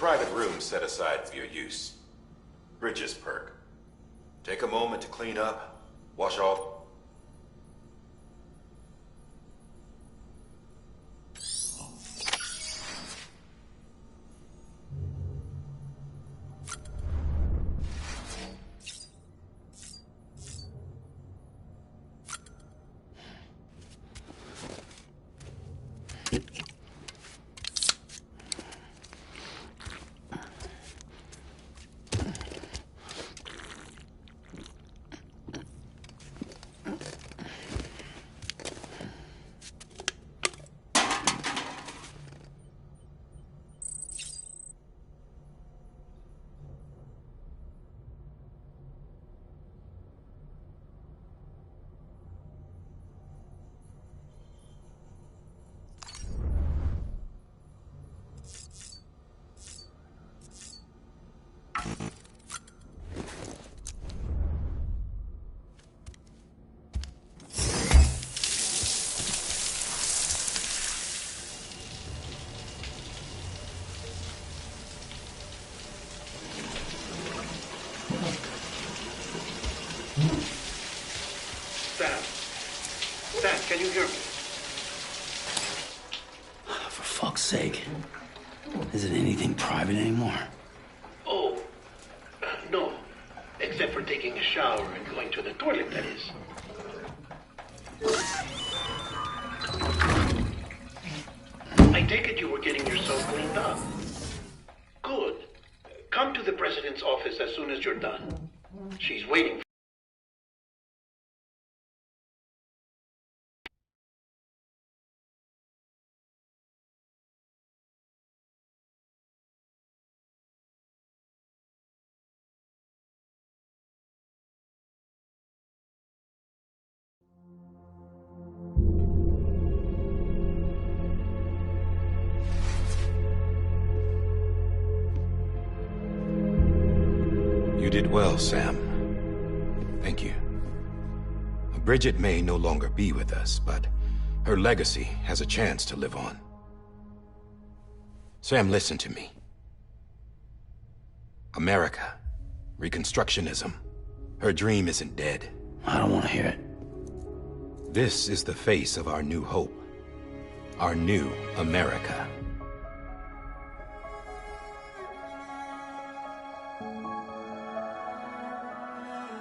private room set aside for your use. Bridges perk. Take a moment to clean up, wash off. Sam, can you hear me? For fuck's sake. Is it anything private anymore? Oh, no. Except for taking a shower and going to the toilet, that is. I take it you were getting yourself cleaned up. Good. Come to the president's office as soon as you're done. She's waiting. You did well, Sam. Thank you. Bridget may no longer be with us, but her legacy has a chance to live on. Sam, listen to me. America, Reconstructionism, her dream isn't dead. I don't want to hear it. This is the face of our new hope. Our new America.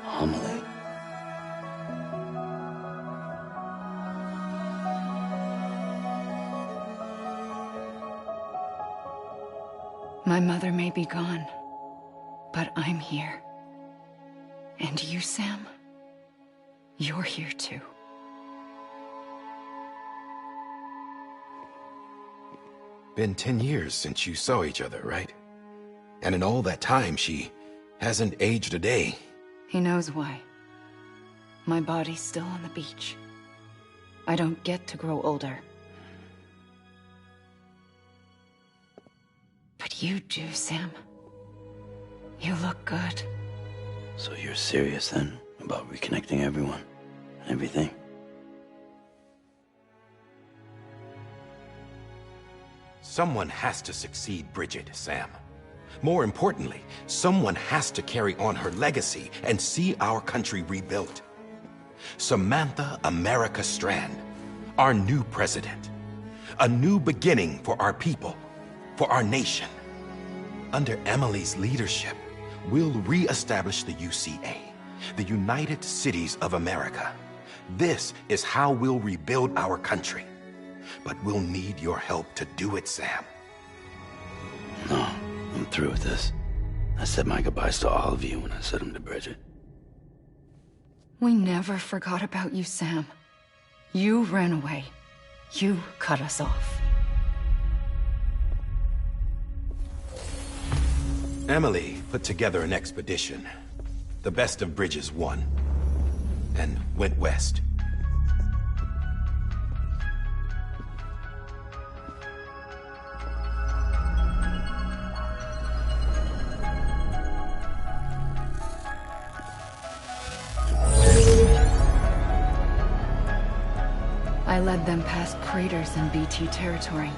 Homily. My mother may be gone, but I'm here. And you, Sam, you're here too. Been 10 years since you saw each other, right? And in all that time, she hasn't aged a day. He knows why. My body's still on the beach. I don't get to grow older. But you do, Sam. You look good. So you're serious then about reconnecting everyone and everything? Someone has to succeed Bridget, Sam. More importantly, someone has to carry on her legacy and see our country rebuilt. Samantha America Strand, our new president. A new beginning for our people, for our nation. Under Emily's leadership, we'll re-establish the UCA, the United Cities of America. This is how we'll rebuild our country. But we'll need your help to do it, Sam. No, I'm through with this. I said my goodbyes to all of you when I said them to Bridget. We never forgot about you, Sam. You ran away. You cut us off. Emily put together an expedition. The best of Bridges won, and went west. I led them past craters in BT territory.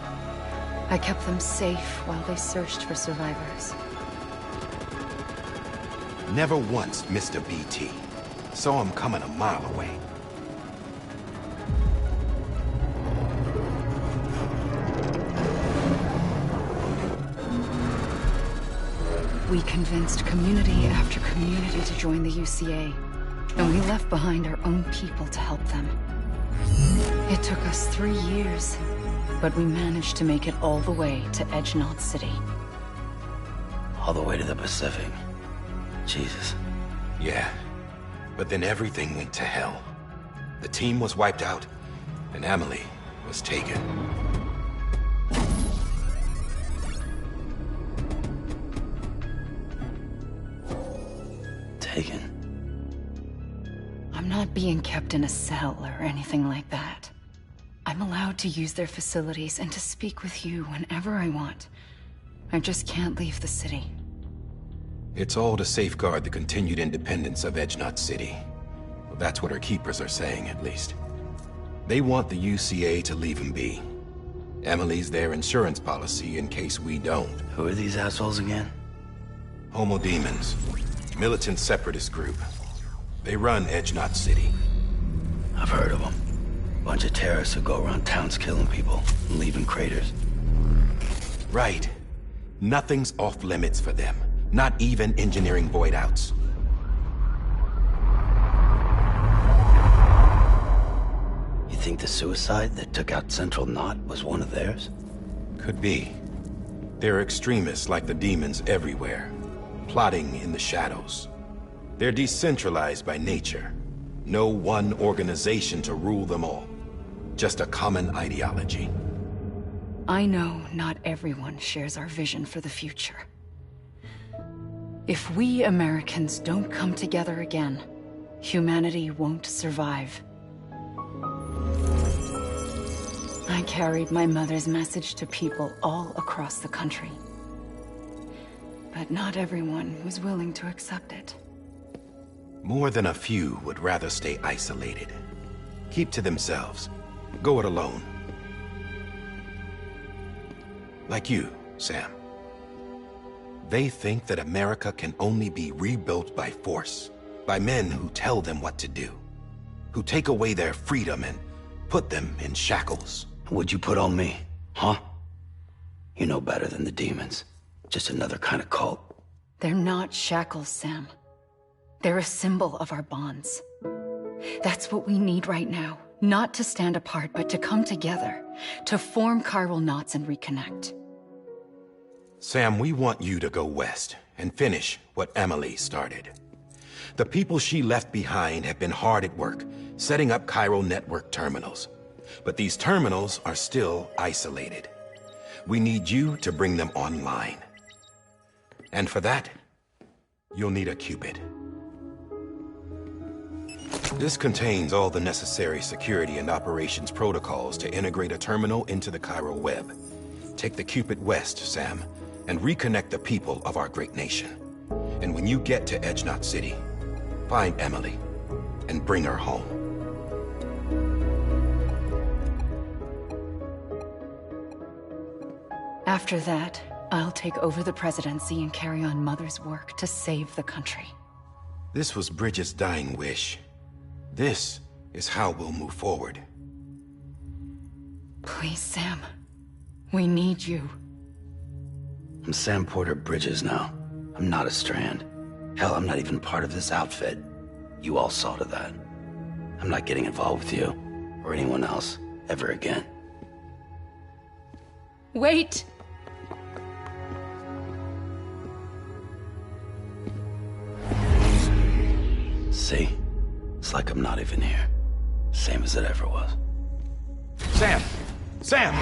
I kept them safe while they searched for survivors. Never once missed a BT. Saw him coming a mile away. We convinced community after community to join the UCA, and we left behind our own people to help them. It took us 3 years, but we managed to make it all the way to Edgenot City. All the way to the Pacific. Jesus. Yeah, but then everything went to hell. The team was wiped out, and Emily was taken. Taken? I'm not being kept in a cell or anything like that. I'm allowed to use their facilities and to speak with you whenever I want. I just can't leave the city. It's all to safeguard the continued independence of Edgenot City. Well, that's what our keepers are saying, at least. They want the UCA to leave him be. Emily's their insurance policy in case we don't. Who are these assholes again? Homo Demons. Militant separatist group. They run Edgenot City. I've heard of them. Bunch of terrorists who go around towns killing people and leaving craters. Right. Nothing's off limits for them. Not even engineering void outs. You think the suicide that took out Central Knot was one of theirs? Could be. There are extremists like the demons everywhere, plotting in the shadows. They're decentralized by nature. No one organization to rule them all. Just a common ideology. I know not everyone shares our vision for the future. If we Americans don't come together again, humanity won't survive. I carried my mother's message to people all across the country. But not everyone was willing to accept it. More than a few would rather stay isolated. Keep to themselves. Go it alone. Like you, Sam. They think that America can only be rebuilt by force, by men who tell them what to do, who take away their freedom and put them in shackles. What'd you put on me, huh? You know better than the demons. Just another kind of cult. They're not shackles, Sam. They're a symbol of our bonds. That's what we need right now. Not to stand apart, but to come together, to form chiral knots and reconnect. Sam, we want you to go west and finish what Emily started. The people she left behind have been hard at work, setting up chiral network terminals. But these terminals are still isolated. We need you to bring them online. And for that, you'll need a Cupid. This contains all the necessary security and operations protocols to integrate a terminal into the chiral web. Take the Cupid west, Sam, and reconnect the people of our great nation. And when you get to Edgenot City, find Emily and bring her home. After that, I'll take over the presidency and carry on Mother's work to save the country. This was Bridget's dying wish. This is how we'll move forward. Please, Sam. We need you. I'm Sam Porter Bridges now. I'm not a Strand. Hell, I'm not even part of this outfit. You all saw to that. I'm not getting involved with you, or anyone else, ever again. Wait! See? It's like I'm not even here. Same as it ever was. Sam! Sam!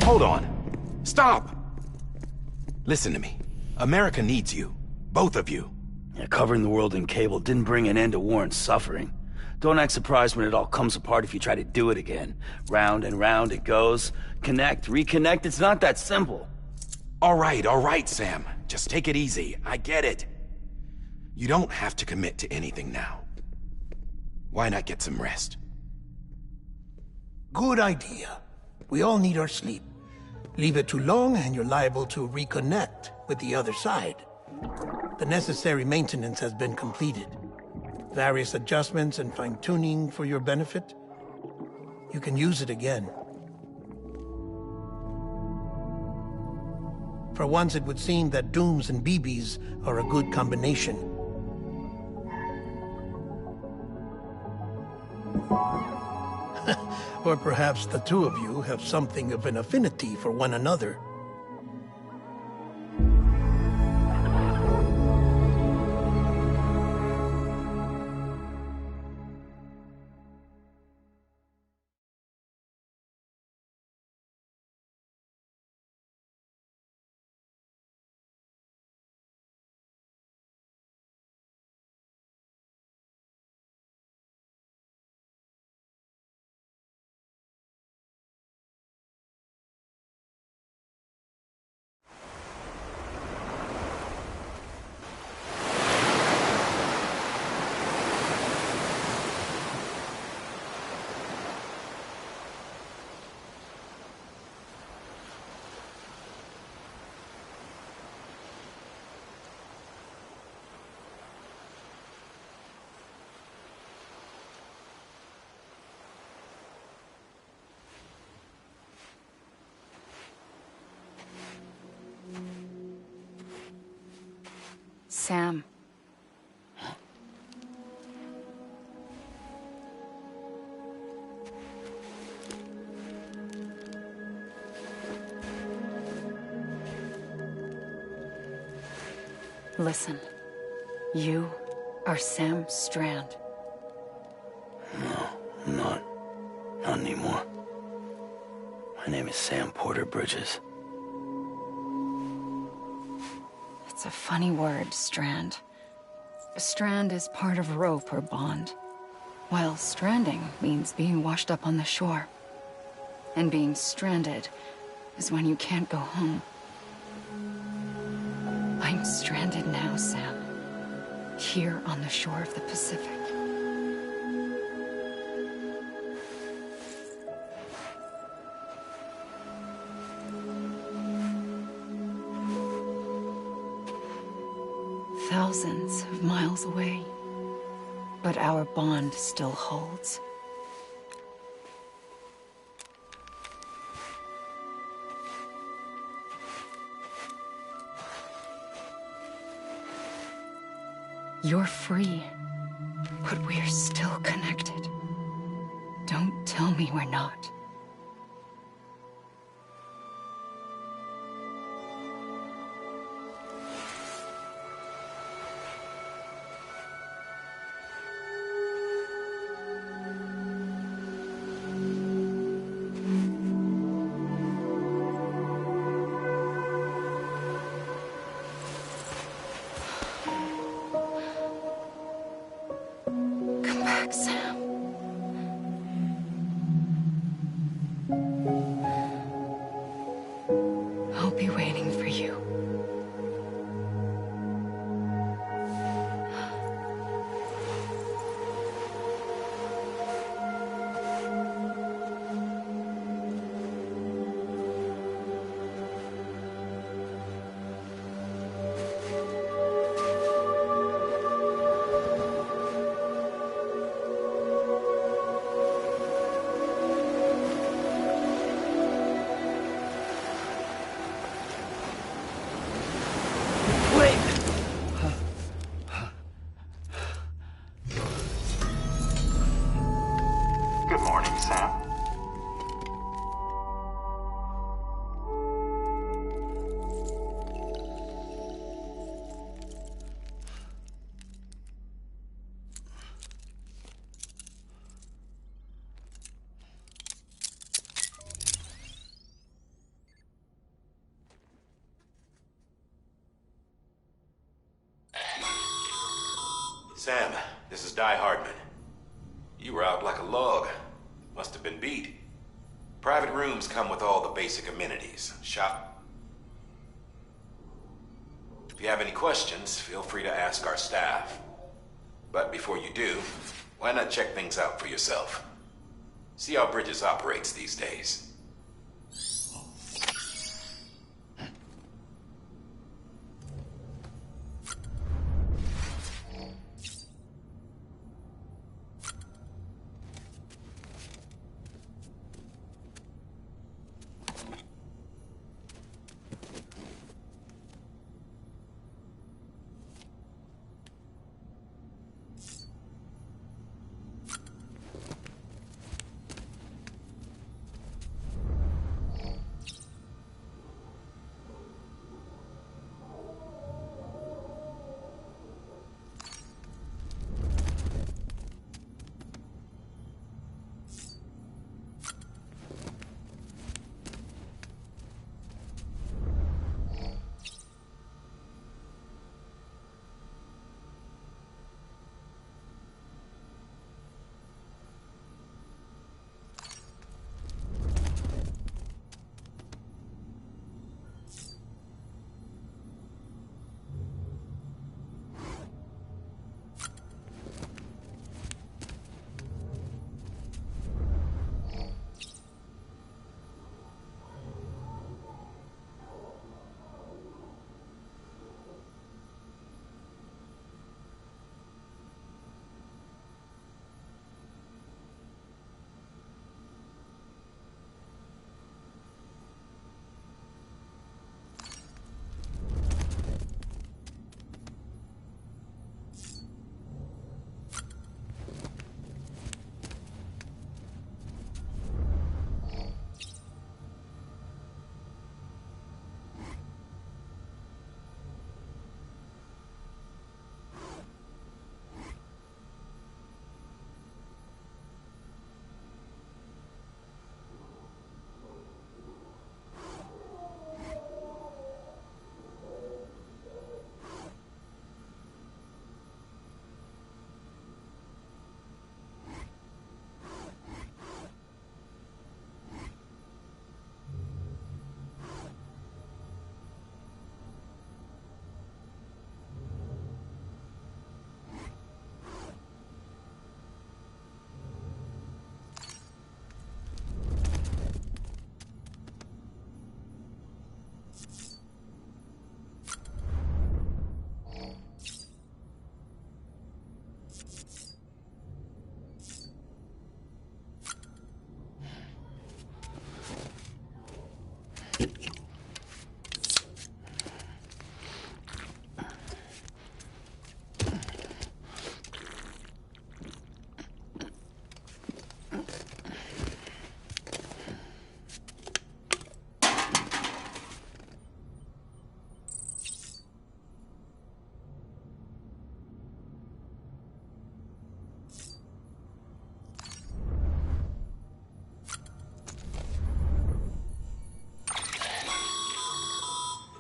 Hold on. Stop! Listen to me. America needs you. Both of you. Yeah, covering the world in cable didn't bring an end to war and suffering. Don't act surprised when it all comes apart if you try to do it again. Round and round it goes. Connect, reconnect, it's not that simple. All right, Sam. Just take it easy. I get it. You don't have to commit to anything now. Why not get some rest? Good idea. We all need our sleep. Leave it too long and you're liable to reconnect with the other side. The necessary maintenance has been completed. Various adjustments and fine-tuning for your benefit. You can use it again. For once, it would seem that Dooms and BBs are a good combination. Or perhaps the two of you have something of an affinity for one another. Sam. Listen. You are Sam Strand. No, I'm not. Not anymore. My name is Sam Porter Bridges. It's a funny word, strand. A strand is part of rope or bond, while stranding means being washed up on the shore. And being stranded is when you can't go home. I'm stranded now, Sam. Here on the shore of the Pacific. Thousands of miles away, but our bond still holds. You're free, but we're still connected. Don't tell me we're not. Sam. I'll be waiting for you. Good morning, Sam. Sam, this is Di Hardman. You were out like a log. Must have been beat. Private rooms come with all the basic amenities. Shop. If you have any questions, feel free to ask our staff. But before you do, Why not check things out for yourself? See how Bridges operates these days.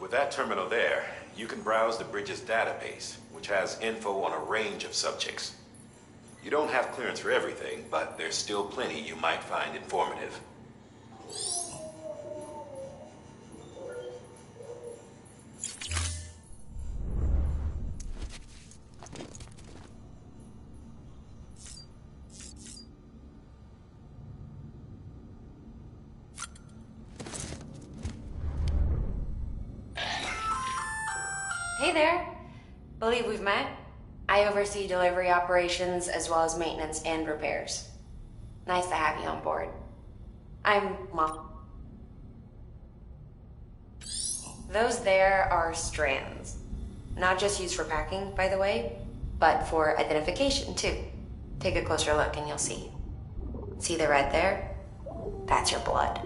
With that terminal there, you can browse the Bridges database, which has info on a range of subjects. You don't have clearance for everything, but there's still plenty you might find informative. Hey there. Believe we've met? I oversee delivery operations as well as maintenance and repairs. Nice to have you on board. well, those there are strands. Not just used for packing, by the way, but for identification too. Take a closer look and you'll see. See the red there? That's your blood.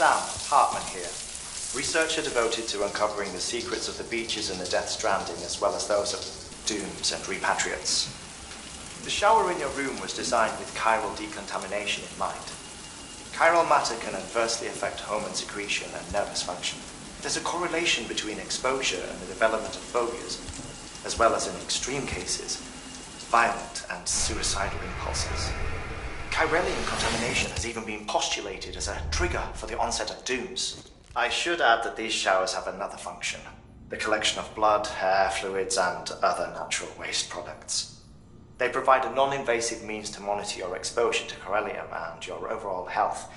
Sam, Hartman here. Researcher devoted to uncovering the secrets of the beaches and the Death Stranding, as well as those of dooms and repatriates. The shower in your room was designed with chiral decontamination in mind. Chiral matter can adversely affect hormone secretion and nervous function. There's a correlation between exposure and the development of phobias, as well as in extreme cases, violent and suicidal impulses. Chiralium contamination has even been postulated as a trigger for the onset of dooms. I should add that these showers have another function: the collection of blood, hair, fluids, and other natural waste products. They provide a non-invasive means to monitor your exposure to chiralium and your overall health,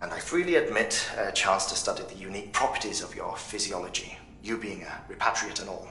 and I freely admit a chance to study the unique properties of your physiology, you being a repatriate and all.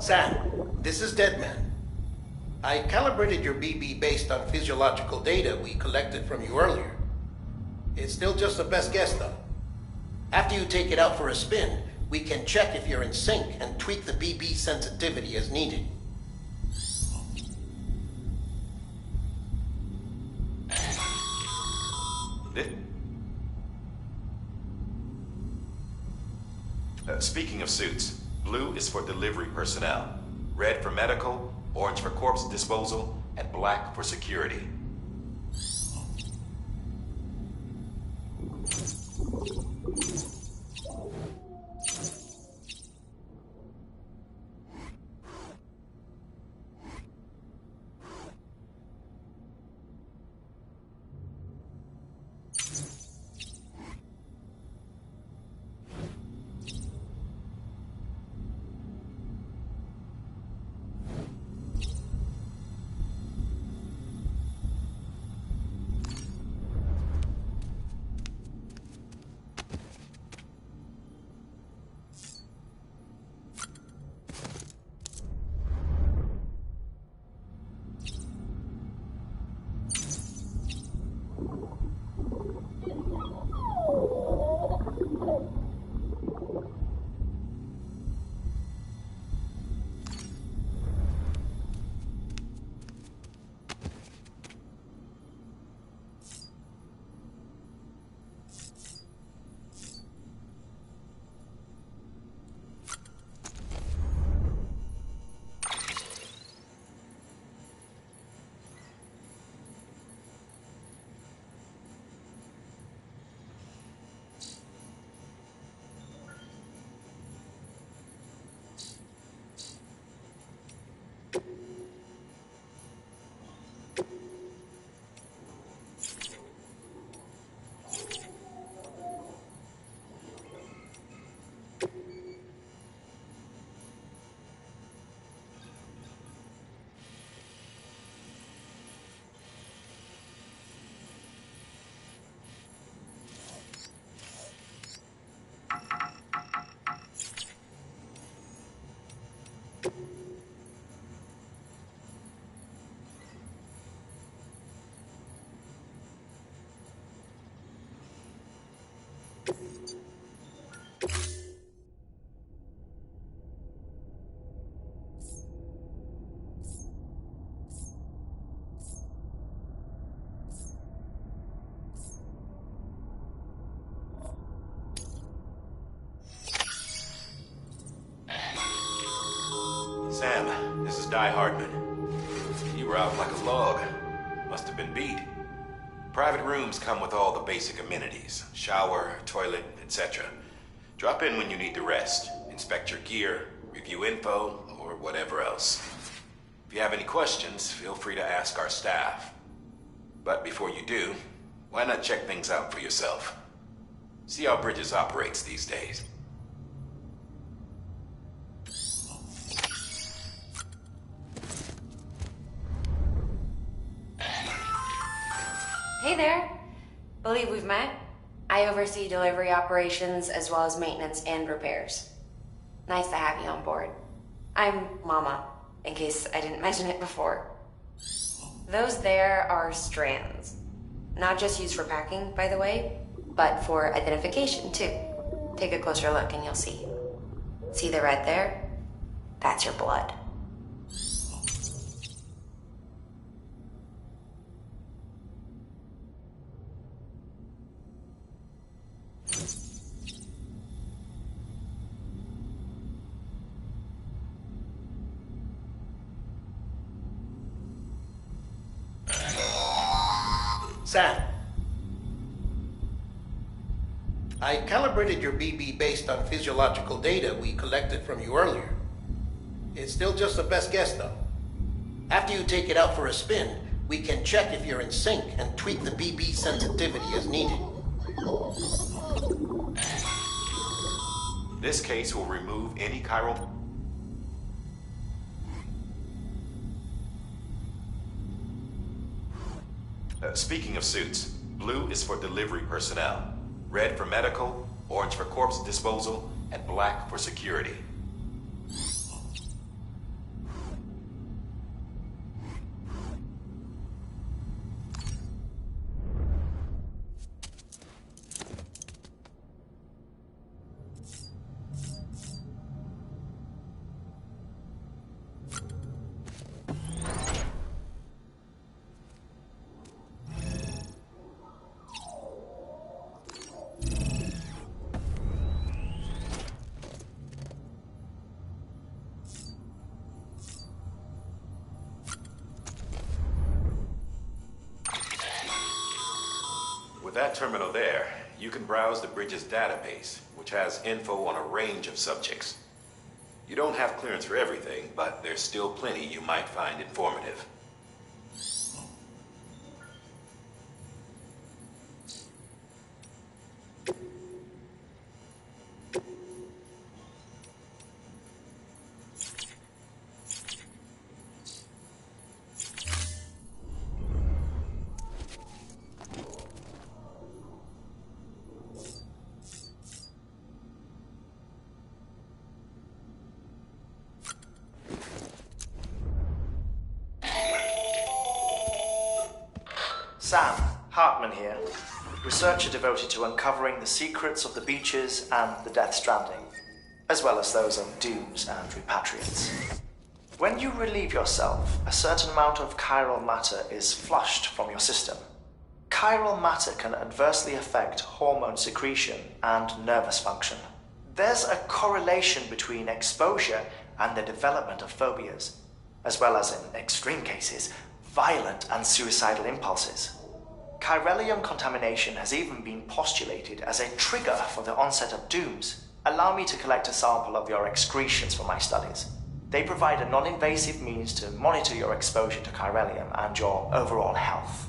Sam, this is Deadman. I calibrated your BB based on physiological data we collected from you earlier. It's still just a best guess, though. After you take it out for a spin, we can check if you're in sync and tweak the BB sensitivity as needed. Speaking of suits, blue is for delivery personnel, red for medical, orange for corpse disposal, and black for security. Die Hardman. You were out like a log. Must have been beat. Private rooms come with all the basic amenities. Shower, toilet, etc. Drop in when you need to rest. Inspect your gear, review info, or whatever else. If you have any questions, feel free to ask our staff. But before you do, why not check things out for yourself? See how Bridges operates these days. Hey there. Believe we've met. I oversee delivery operations as well as maintenance and repairs. Nice to have you on board. I'm Mama, in case I didn't mention it before. Those there are strands. Not just used for packing, by the way, but for identification too. Take a closer look and you'll see. See the red there? That's your blood. Sam, I calibrated your BB based on physiological data we collected from you earlier. It's still just a best guess, though. After you take it out for a spin, we can check if you're in sync and tweak the BB sensitivity as needed. This case will remove any chiral... Speaking of suits, blue is for delivery personnel, red for medical, orange for corpse disposal, and black for security. With that terminal there, you can browse the Bridges database, which has info on a range of subjects. You don't have clearance for everything, but there's still plenty you might find informative. Sam, Hartman here, researcher devoted to uncovering the secrets of the beaches and the Death Stranding, as well as those of dooms and repatriates. When you relieve yourself, a certain amount of chiral matter is flushed from your system. Chiral matter can adversely affect hormone secretion and nervous function. There's a correlation between exposure and the development of phobias, as well as, in extreme cases, violent and suicidal impulses. Chiralium contamination has even been postulated as a trigger for the onset of dooms. Allow me to collect a sample of your excretions for my studies. They provide a non-invasive means to monitor your exposure to chiralium and your overall health.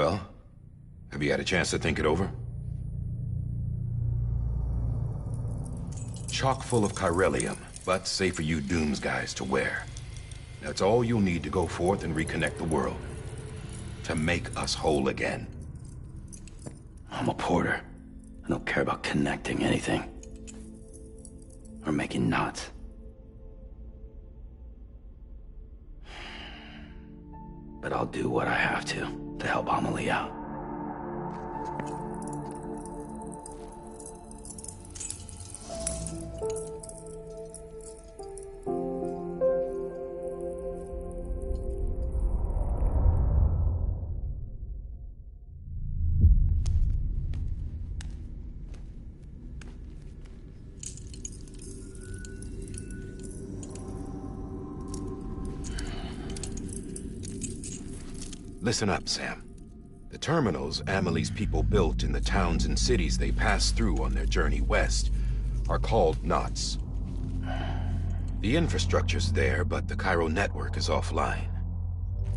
Well, have you had a chance to think it over? Chock full of chiralium, but safe for you Dooms guys to wear. That's all you'll need to go forth and reconnect the world. To make us whole again. I'm a porter. I don't care about connecting anything. Or making knots. But I'll do what I have to help Amelie out. Listen up, Sam. The terminals Amelie's people built in the towns and cities they passed through on their journey west are called knots. The infrastructure's there, but the Cairo network is offline.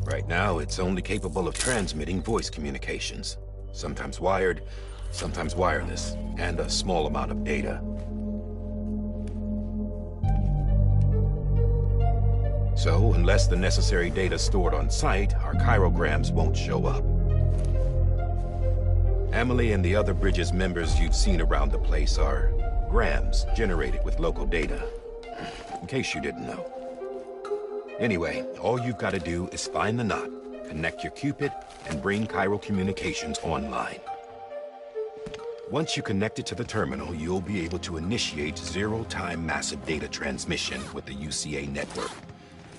Right now, it's only capable of transmitting voice communications. Sometimes wired, sometimes wireless, and a small amount of data. So, unless the necessary data stored on site, our chirograms won't show up. Amelie and the other Bridges members you've seen around the place are grams generated with local data. In case you didn't know. Anyway, all you've got to do is find the knot, connect your Cupid, and bring Cairo communications online. Once you connect it to the terminal, you'll be able to initiate zero-time massive data transmission with the UCA network.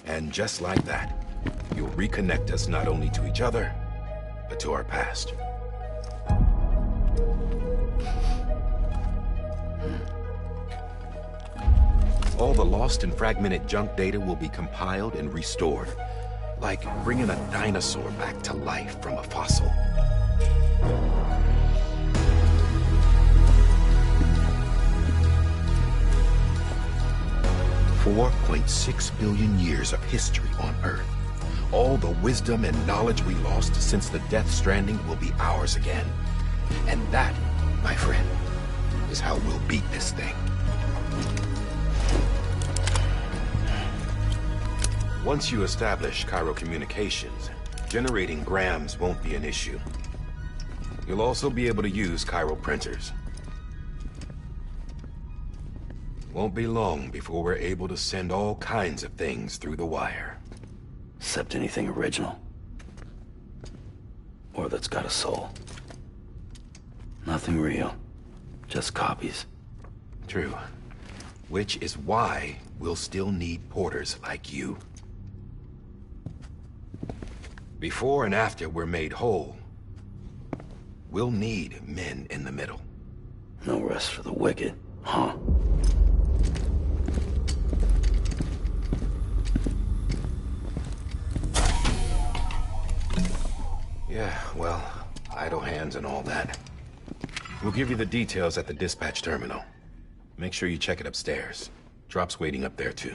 And just like that, you'll reconnect us not only to each other, but to our past. All the lost and fragmented junk data will be compiled and restored, like bringing a dinosaur back to life from a fossil. $4.6 billion years of history on Earth. All the wisdom and knowledge we lost since the Death Stranding will be ours again. And that, my friend, is how we'll beat this thing. Once you establish Cairo communications, generating grams won't be an issue. You'll also be able to use Cairo printers. Won't be long before we're able to send all kinds of things through the wire. Except anything original. Or that's got a soul. Nothing real. Just copies. True. Which is why we'll still need porters like you. Before and after we're made whole, we'll need men in the middle. No rest for the wicked, huh? Yeah, well, idle hands and all that. We'll give you the details at the dispatch terminal. Make sure you check it upstairs. Drop's waiting up there, too.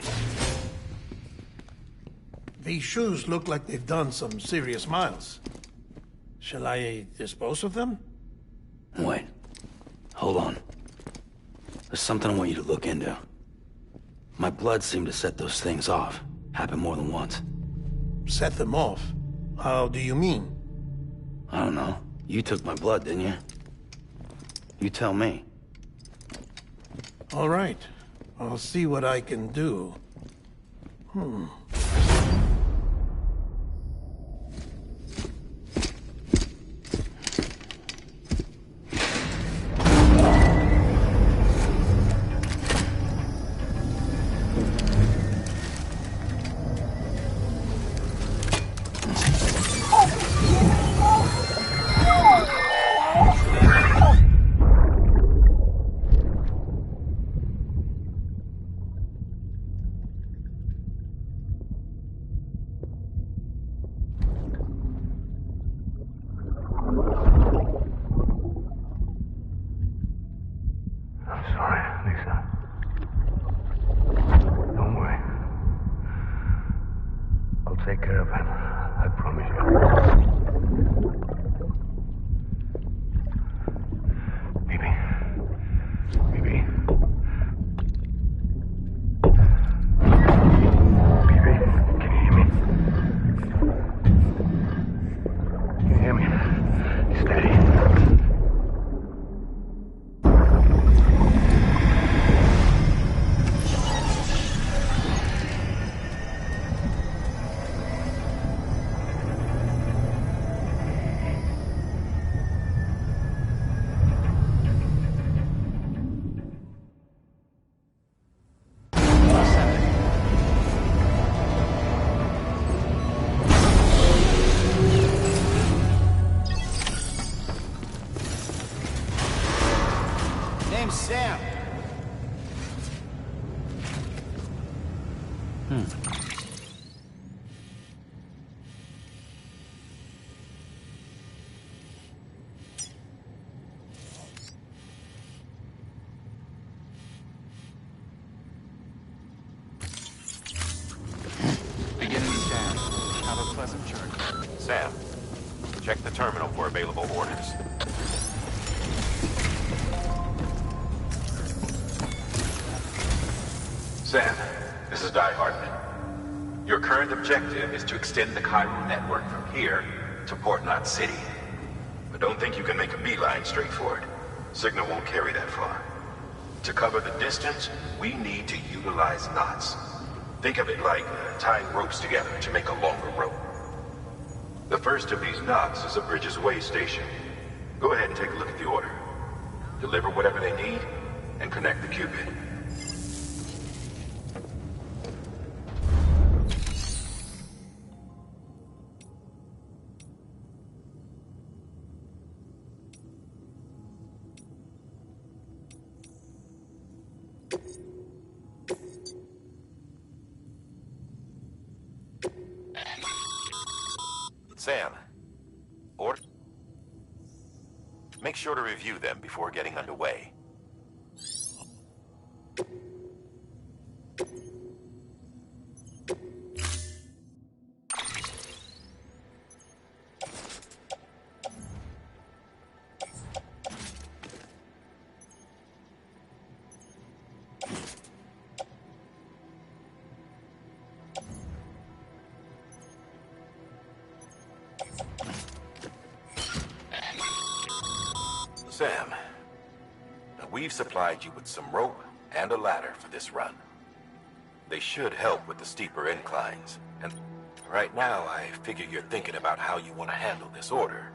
These shoes look like they've done some serious miles. Shall I dispose of them? Wait. Hold on. There's something I want you to look into. My blood seemed to set those things off. Happened more than once. Set them off? How do you mean? I don't know. You took my blood, didn't you? You tell me. All right. I'll see what I can do. Sam, check the terminal for available orders. Sam, this is Die Hartman. Your current objective is to extend the Chiral network from here to Port Knot City. But don't think you can make a beeline straight for it. Signal won't carry that far. To cover the distance, we need to utilize knots. Think of it like tying ropes together to make a longer rope. The first of these knots is a Bridges Way station. Go ahead and take a look at the order. Deliver whatever they need, and connect the Cupid. Sam, order. Make sure to review them before getting underway. Sam, now we've supplied you with some rope and a ladder for this run. They should help with the steeper inclines. And right now, I figure you're thinking about how you want to handle this order.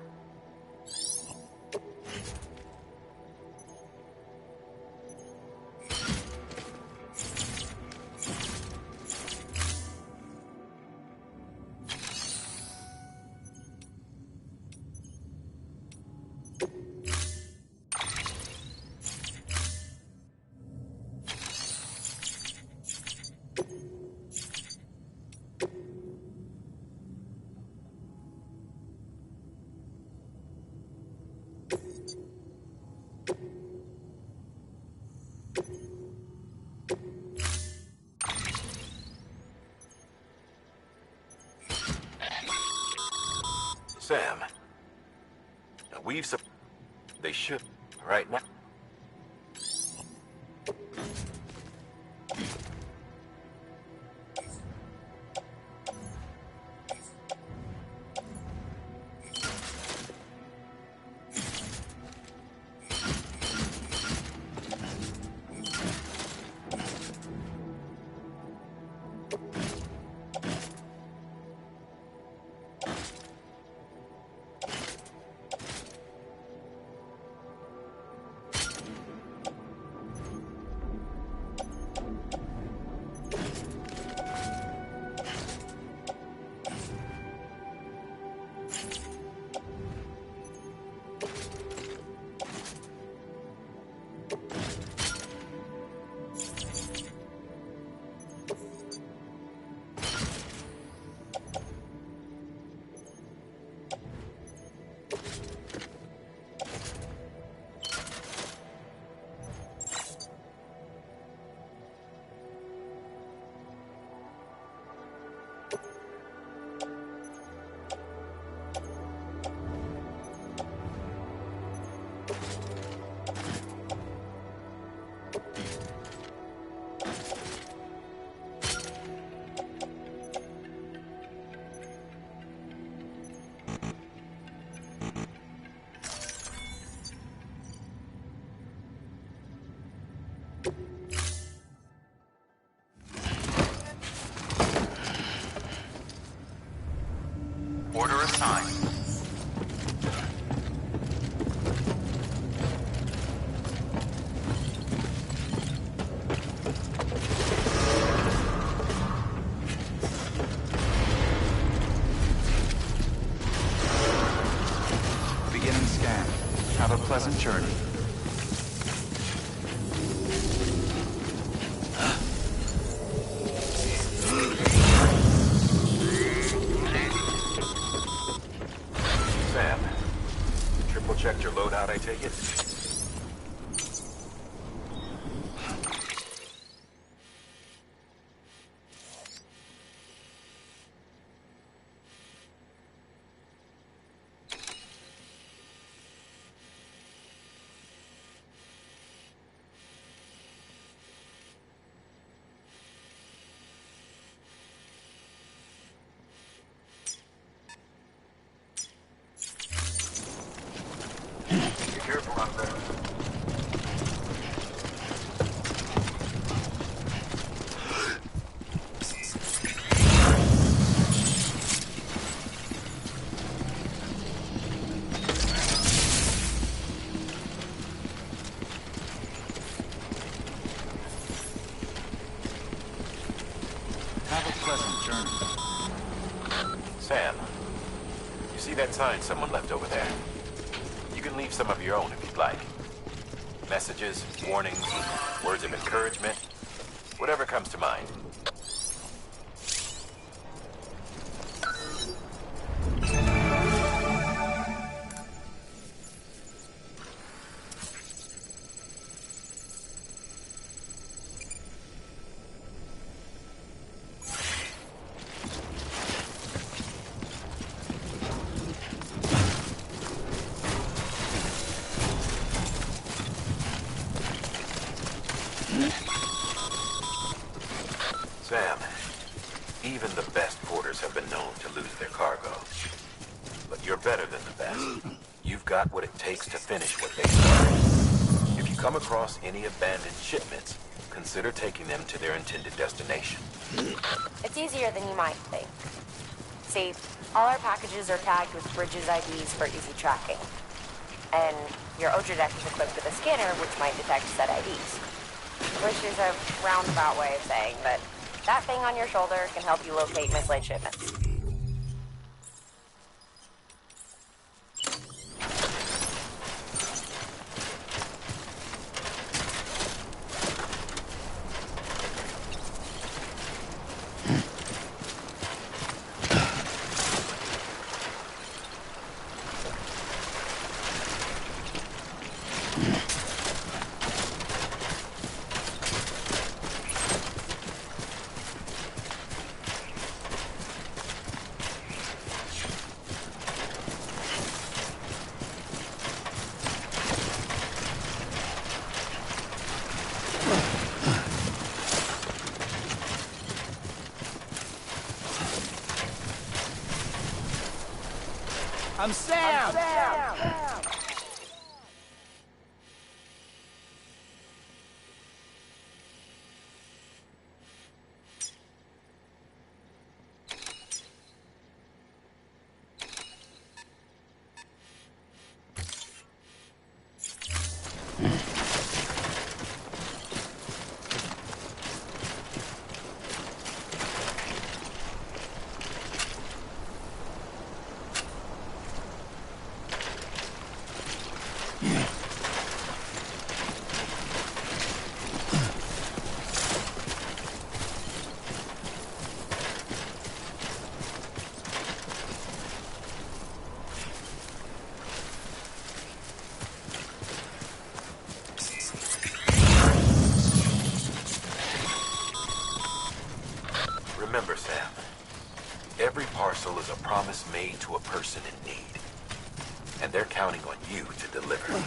Sam, now they should, right now. Order assigned. Beginning scan. Have a pleasant journey. Sam, triple checked your loadout, I take it? Sam, you see that sign someone left over there? You can leave some of your own if you'd like. Messages, warnings, words of encouragement, whatever comes to mind. Sam, even the best porters have been known to lose their cargo. But you're better than the best. You've got what it takes to finish what they started. If you come across any abandoned shipments, consider taking them to their intended destination. It's easier than you might think. See, all our packages are tagged with Bridges IDs for easy tracking. And your Oja deck is equipped with a scanner which might detect said IDs. Which is a roundabout way of saying that that thing on your shoulder can help you locate mislaid shipments. I'm Sam! Remember, Sam, every parcel is a promise made to a person in need. And they're counting on you to deliver.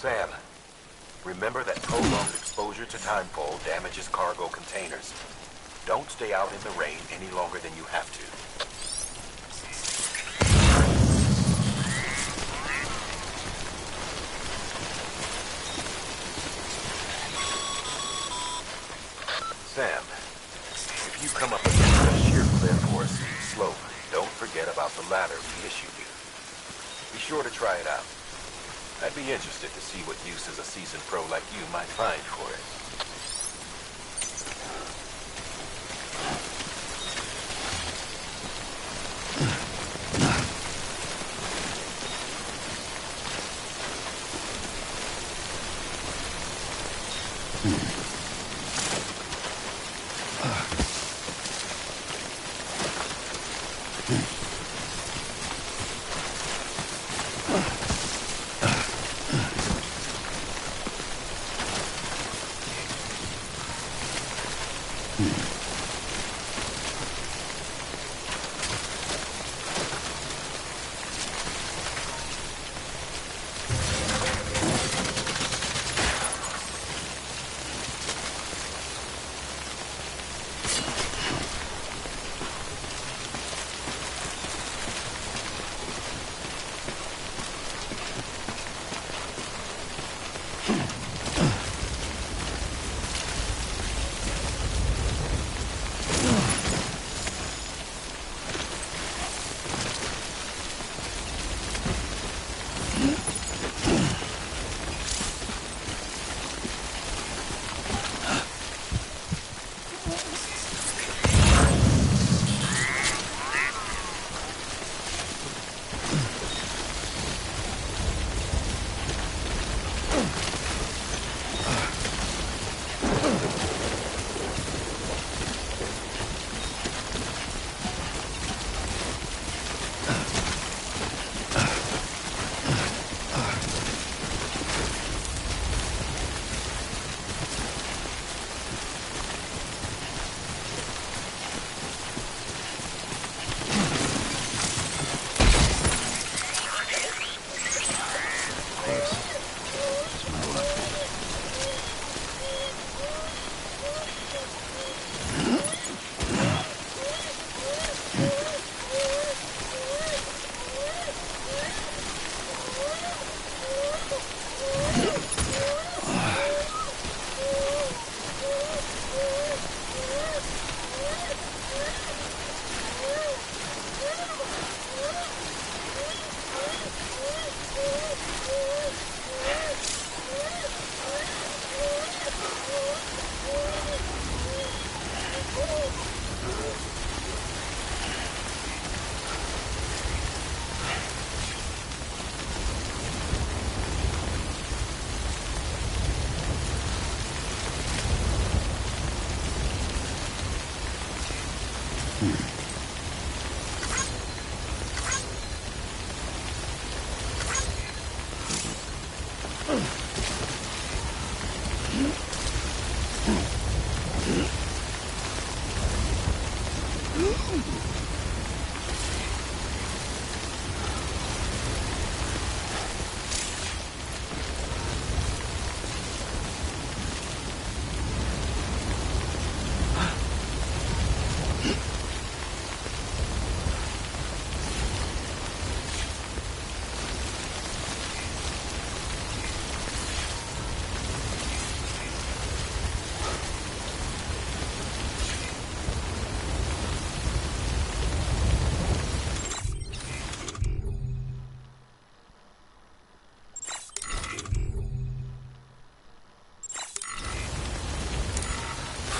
Sam, remember that prolonged exposure to timefall damages cargo containers. Don't stay out in the rain any longer than you have to. Sam, if you come up against a sheer cliff or a steep slope, don't forget about the ladder we issued you. Be sure to try it out. I'd be interested to see what uses a seasoned pro like you might find for it.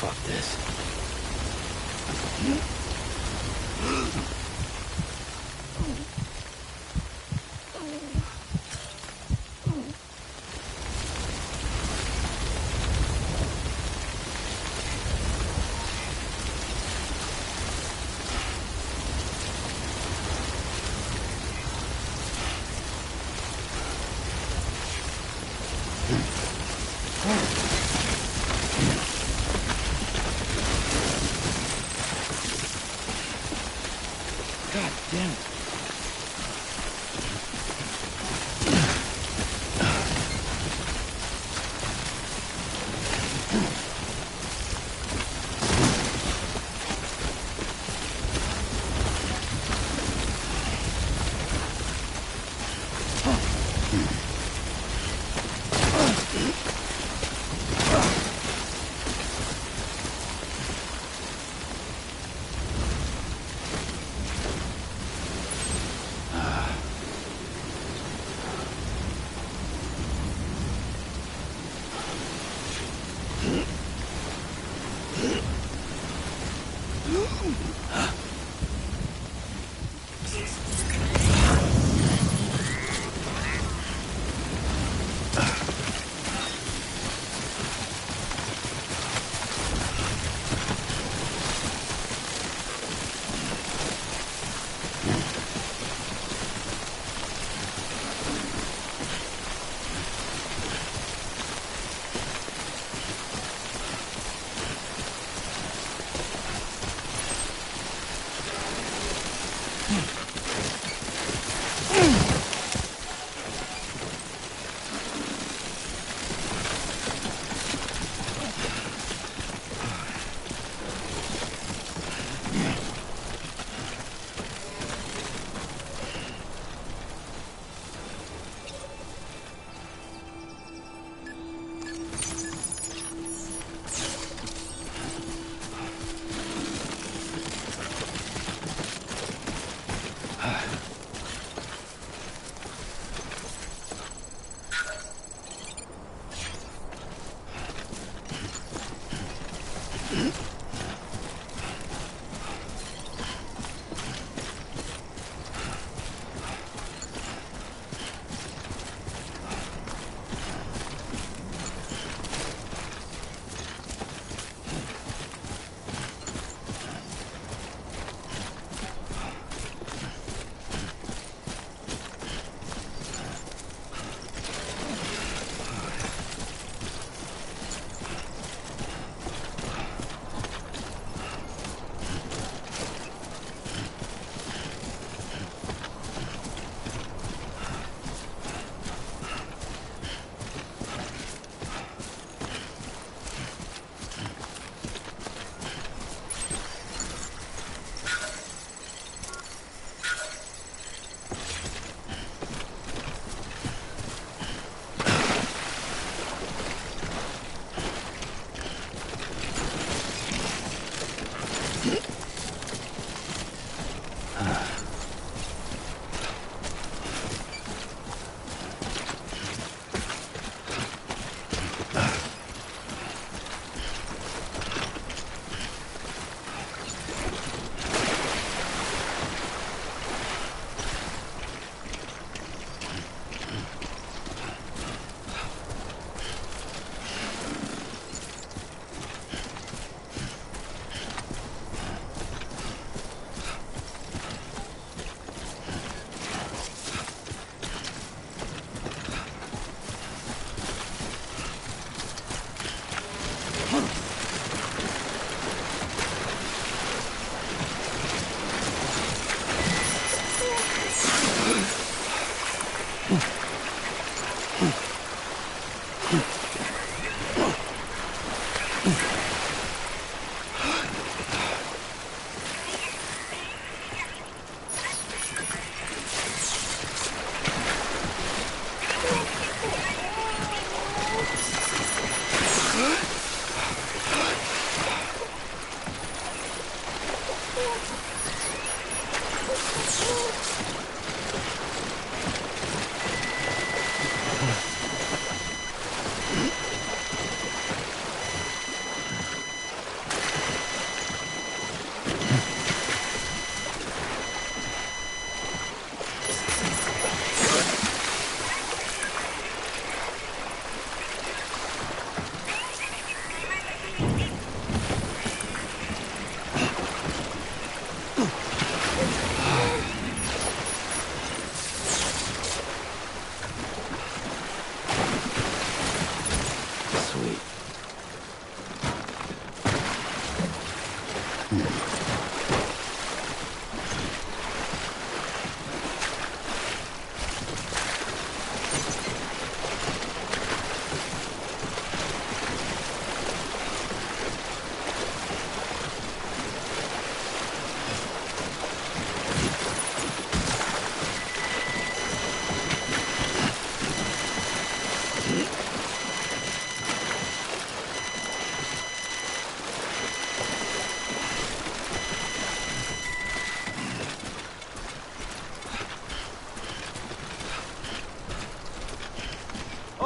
Fuck this. God damn it.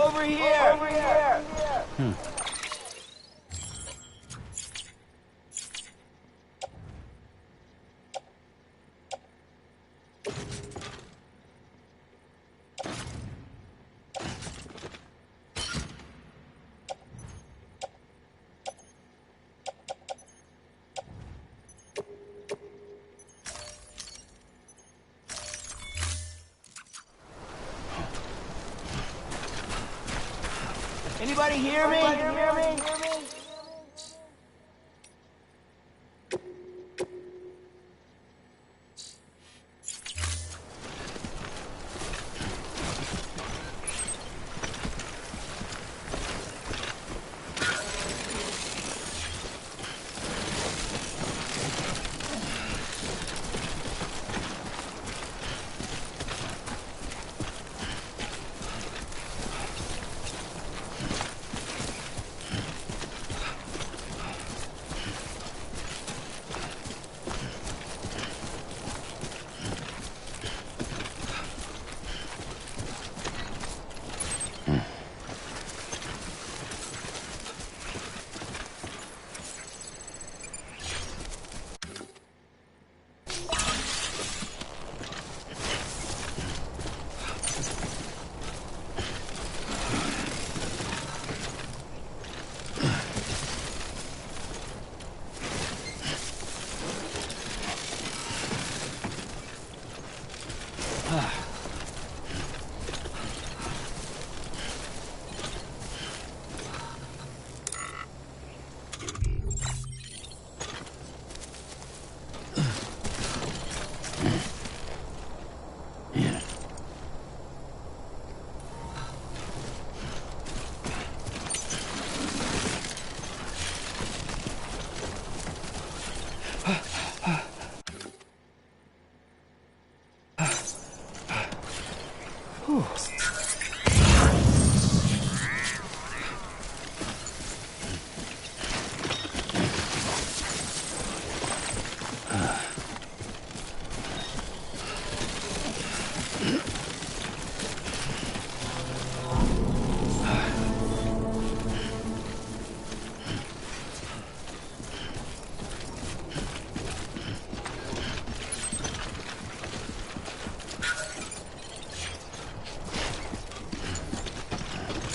Over here! Over here! Anybody hear me?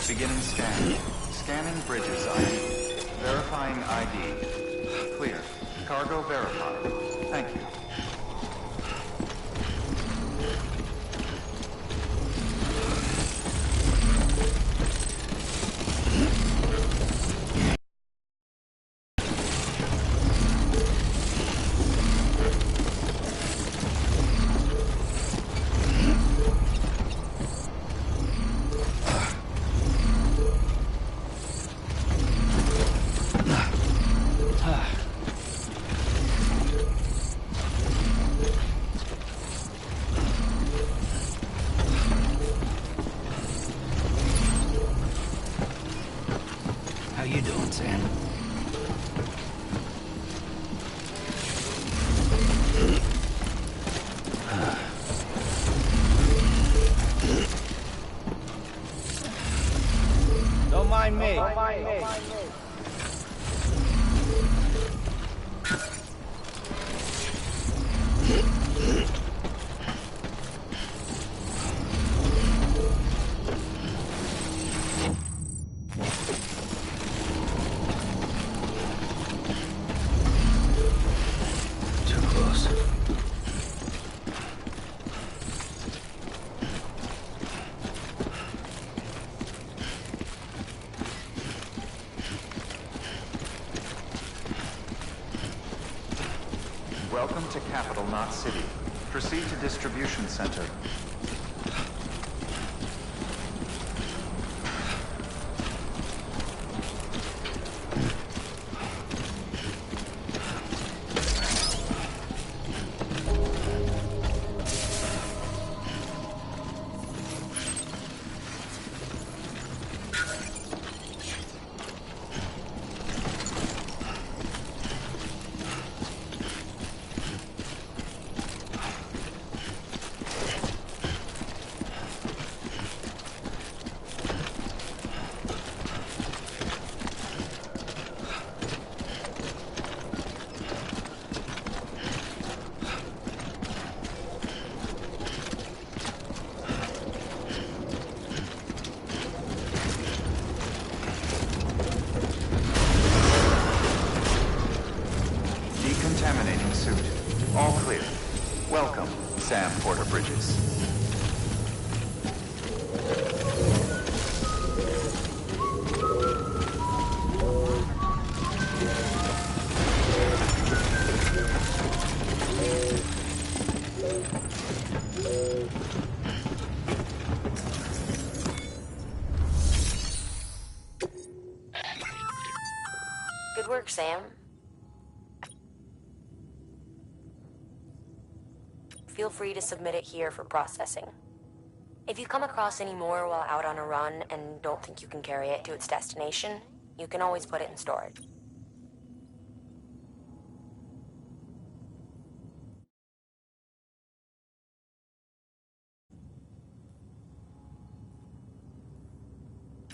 Beginning scan. Scanning bridges ID. Verifying ID. Clear. Cargo verified. Thank you. How you doing, Sam? Don't mind me. Too close. Welcome to Capital, not City. Proceed to Distribution Center. work, Sam. Feel free to submit it here for processing. If you come across any more while out on a run and don't think you can carry it to its destination, you can always put it in storage.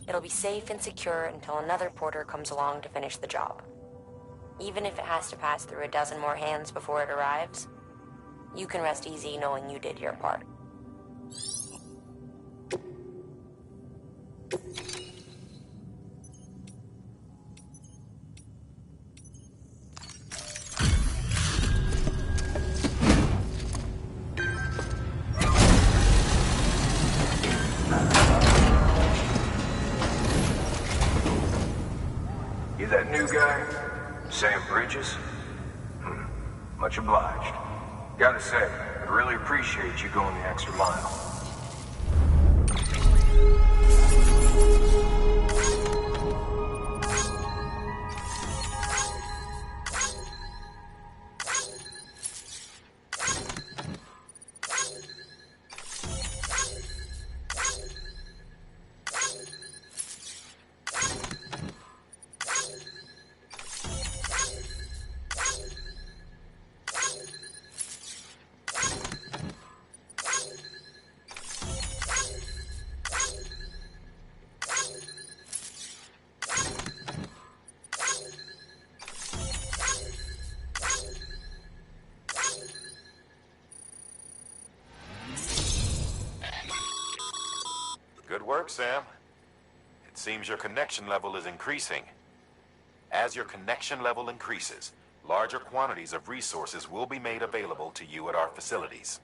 It'll be safe and secure until another porter comes along to finish the job. Even if it has to pass through a dozen more hands before it arrives, you can rest easy knowing you did your part. You that new guy? Sam Bridges? Much obliged. Gotta say, I really appreciate you going the extra mile. Good work, Sam. It seems your connection level is increasing. As your connection level increases, larger quantities of resources will be made available to you at our facilities.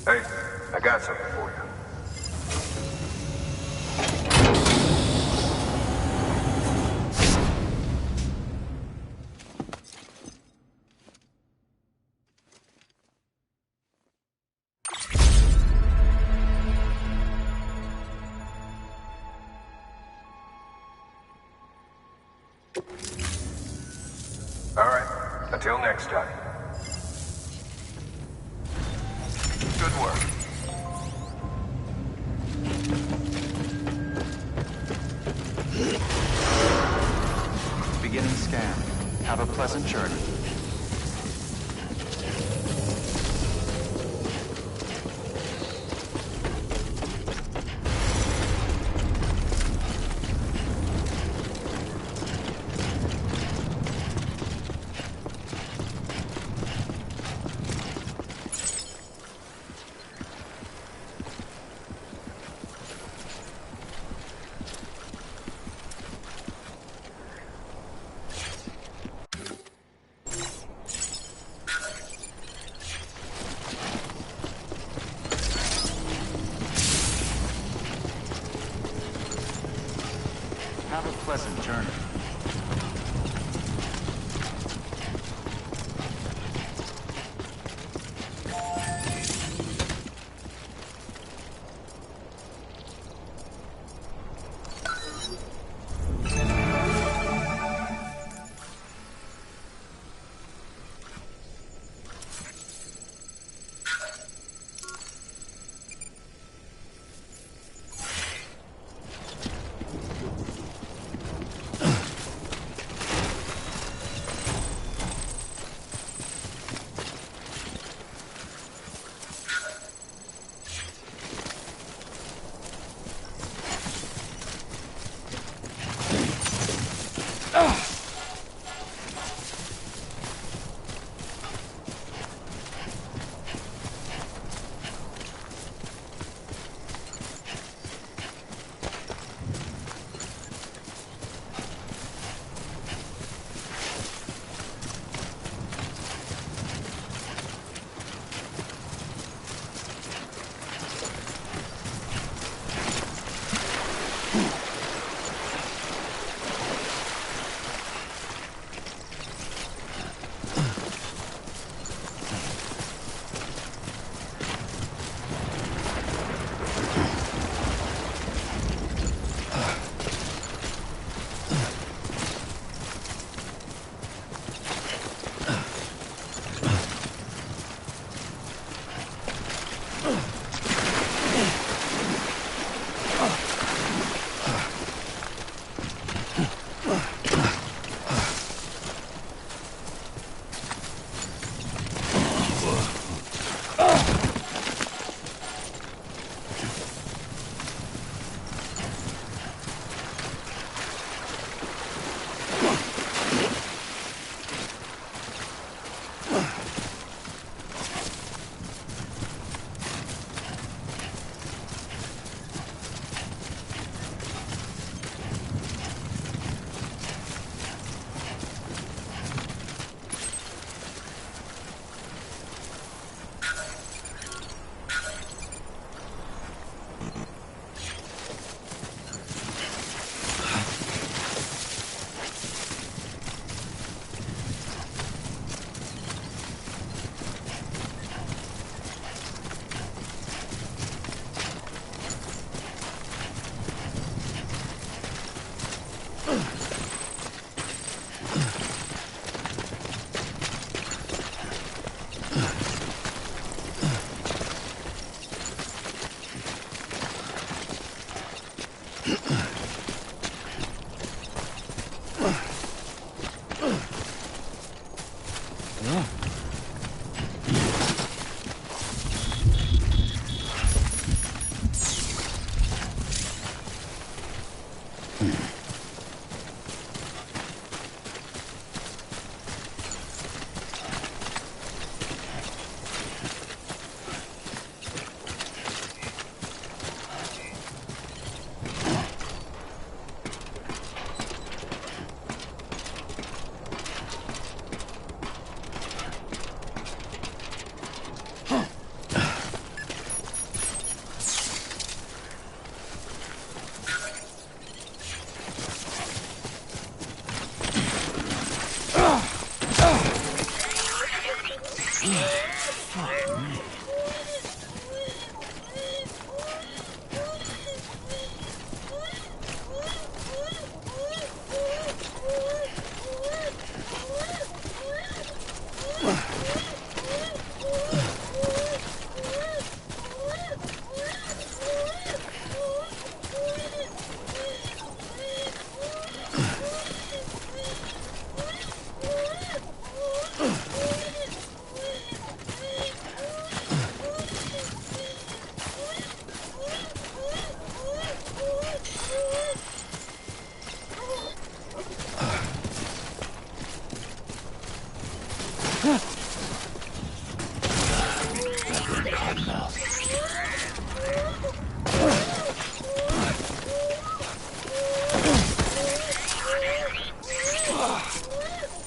Hey, I got something for you. All right, until next time. Good work. Beginning scan. Have a pleasant journey. Have a pleasant journey.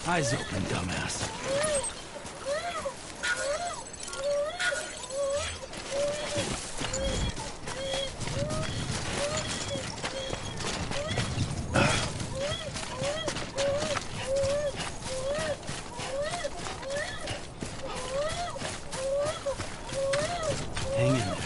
Eyes open, dumbass. Hang in there.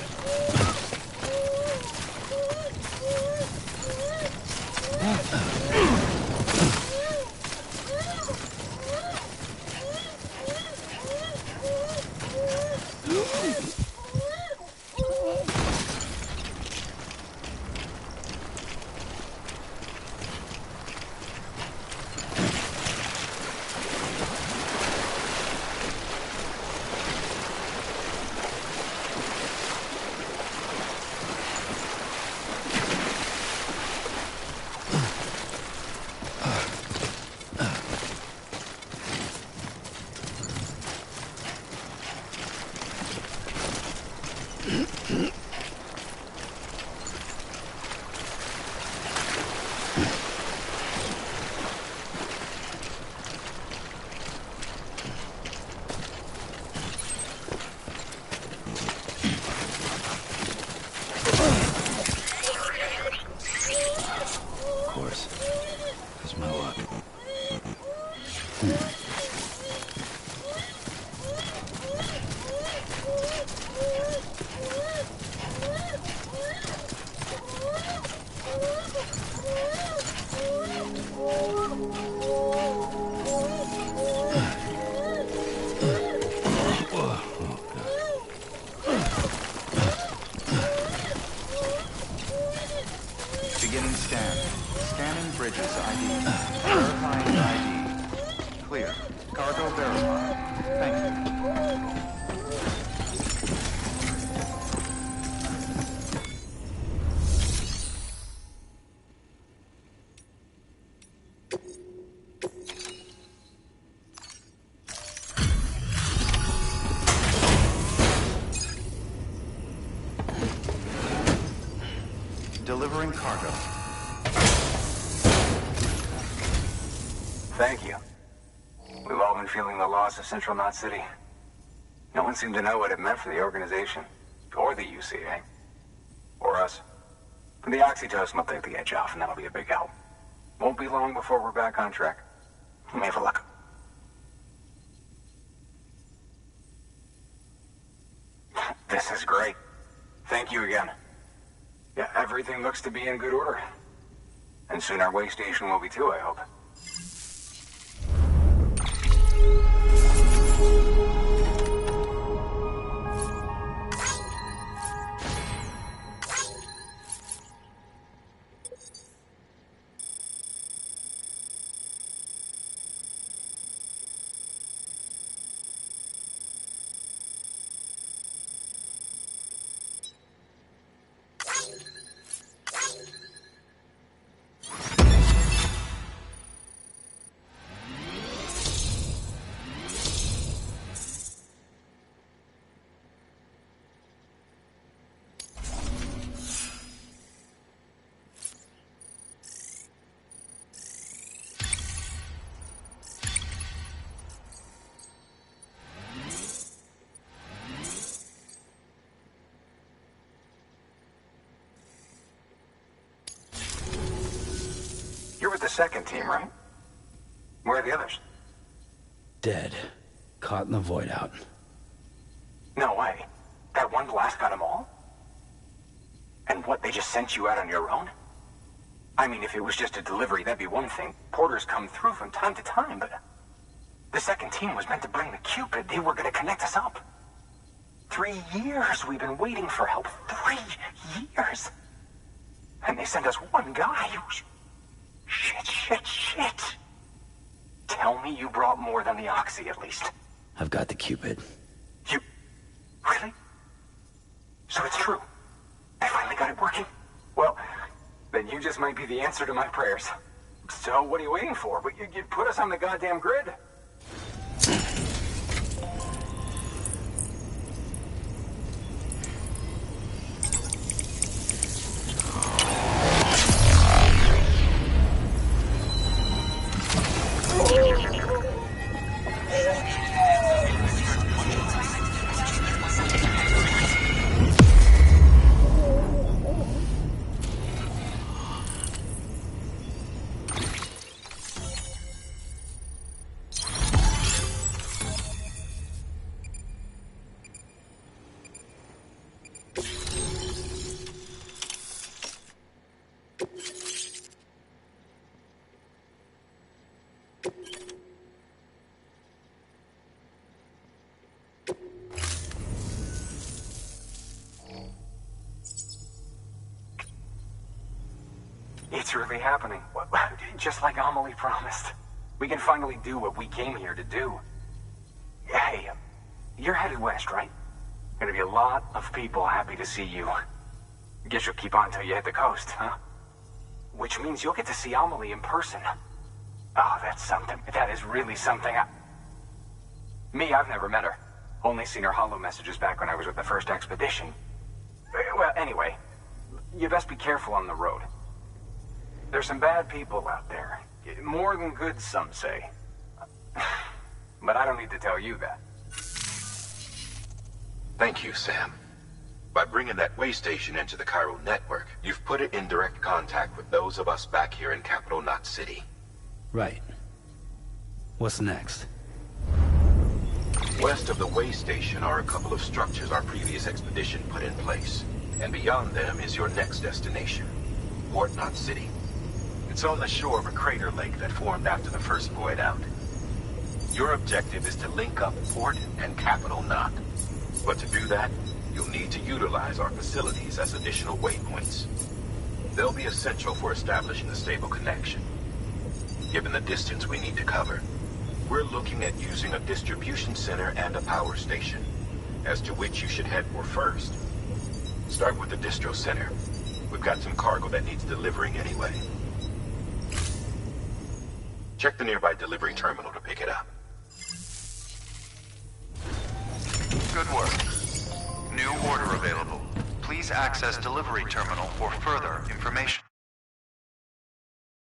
Beginning scan. Scanning bridges ID. Verifying ID. Clear. Cargo verified. Thank you. Delivering cargo. Thank you. We've all been feeling the loss of Central Knot City. No one seemed to know what it meant for the organization, or the UCA, or us. The oxytocin will take the edge off, and that'll be a big help. Won't be long before we're back on track. We may have a luck. This is great. Thank you again. Yeah, everything looks to be in good order. And soon our way station will be too, I hope. second team, right? Where are the others? Dead. Caught in the void out. No way. That one blast got them all? And what, they just sent you out on your own? I mean, if it was just a delivery, that'd be one thing. Porters come through from time to time, but... The second team was meant to bring the Cupid. They were gonna connect us up. 3 years we've been waiting for help. 3 years! And they sent us one guy. Shit. Tell me you brought more than the Oxy, at least. I've got the Cupid. You... Really? So it's true. They finally got it working. Well, then you just might be the answer to my prayers. So what are you waiting for? You put us on the goddamn grid. It's really happening. Just like Amelie promised. We can finally do what we came here to do. Hey, you're headed west, right? Gonna be a lot of people happy to see you. Guess you'll keep on till you hit the coast, huh? Which means you'll get to see Amelie in person. Oh, that's something. That is really something. Me, I've never met her. Only seen her holo messages back when I was with the first expedition. Well, anyway, you best be careful on the road. There's some bad people out there. More than good, some say. But I don't need to tell you that. Thank you, Sam. By bringing that way station into the Cairo network, you've put it in direct contact with those of us back here in Capital Knot City. Right. What's next? West of the way station are a couple of structures our previous expedition put in place. And beyond them is your next destination, Port Knot City. It's on the shore of a crater lake that formed after the first void out. Your objective is to link up Port and Capital Knot. But to do that, you'll need to utilize our facilities as additional waypoints. They'll be essential for establishing a stable connection. Given the distance we need to cover, we're looking at using a distribution center and a power station, as to which you should head for first. Start with the distro center. We've got some cargo that needs delivering anyway. Check the nearby delivery terminal to pick it up. Good work. New order available. Please access delivery terminal for further information.